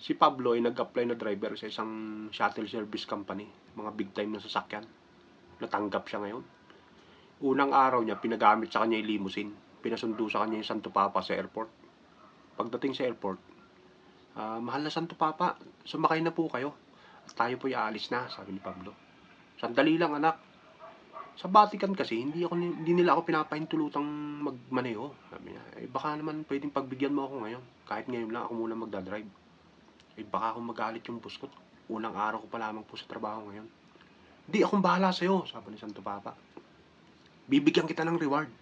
Si Pablo ay nag-apply na driver sa isang shuttle service company. Mga big time na sasakyan. Natanggap siya ngayon. Unang araw niya, pinagamit sa kanya yung limousine. Pinasundo sa kanya yung Santo Papa sa airport. Pagdating sa airport, mahal na Santo Papa, sumakay na po kayo. At tayo po aalis na, sabi ni Pablo. Sandali lang anak. Sa Vatican kasi, hindi nila ako pinapahintulutang magmaneho. Sabi niya, baka naman pwedeng pagbigyan mo ako ngayon. Kahit ngayon lang ako muna magdadrive. Baka akong magalit yung boss ko. Unang araw ko pa lamang po sa trabaho ngayon. Di akong bahala sa'yo, sabi ni Santo Papa. Bibigyan kita ng reward.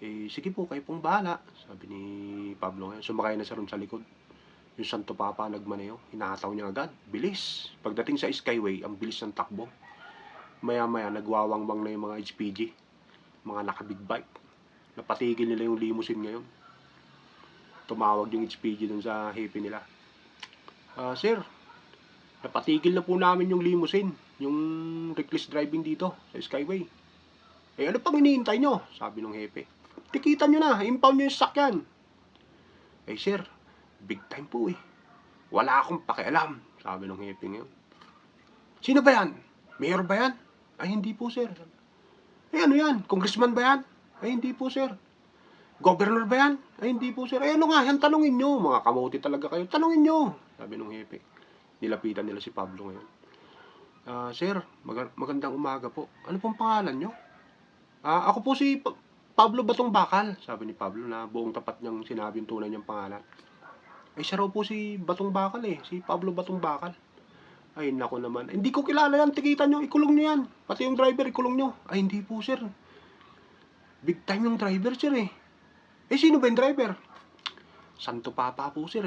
Sige po, kayo pong bahala, sabi ni Pablo ngayon. Sumakay na siya ron sa likod. Yung Santo Papa nagmaneho, hinataw niya agad. Bilis. Pagdating sa Skyway, ang bilis ng takbo. Maya-maya, nagwawangwang na yung mga HPG. Mga naka-big bike. Napatigil nila yung limousine ngayon. Tumawag yung HPG dun sa happy nila. Sir, napatigil na po namin yung limousine, yung reckless driving dito sa Skyway. Ano pang iniintay nyo? Sabi ng hepe. Tikitan nyo na, impound nyo yung sakyan. Sir, big time po Wala akong pakialam, sabi ng hepe ngayon. Sino ba yan? Mayor ba yan? Hindi po sir. Ano yan? Congressman ba yan? Hindi po sir. Governor ba yan? Hindi po sir. Ano nga yan? Tanungin nyo. Mga kamote talaga kayo. Tanungin nyo. Sabi nung hepe. Nilapitan nila si Pablo ngayon. Sir, magandang umaga po. Ano pong pangalan nyo? Ako po si Pablo Batong Bakal. Sabi ni Pablo na buong tapat niyang sinabi yung tunay niyang pangalan. Siya raw po si Batong Bakal Si Pablo Batong Bakal. Nako naman. Hindi ko kilala yan. Tikitan nyo. Ikulong nyo yan. Pati yung driver, ikulong nyo. Hindi po sir. Big time yung driver sir sino ba yung driver? Santo Papa po sir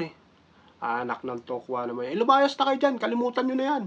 Anak ng tokwa naman. Lumayas na kayo dyan. Kalimutan nyo na yan.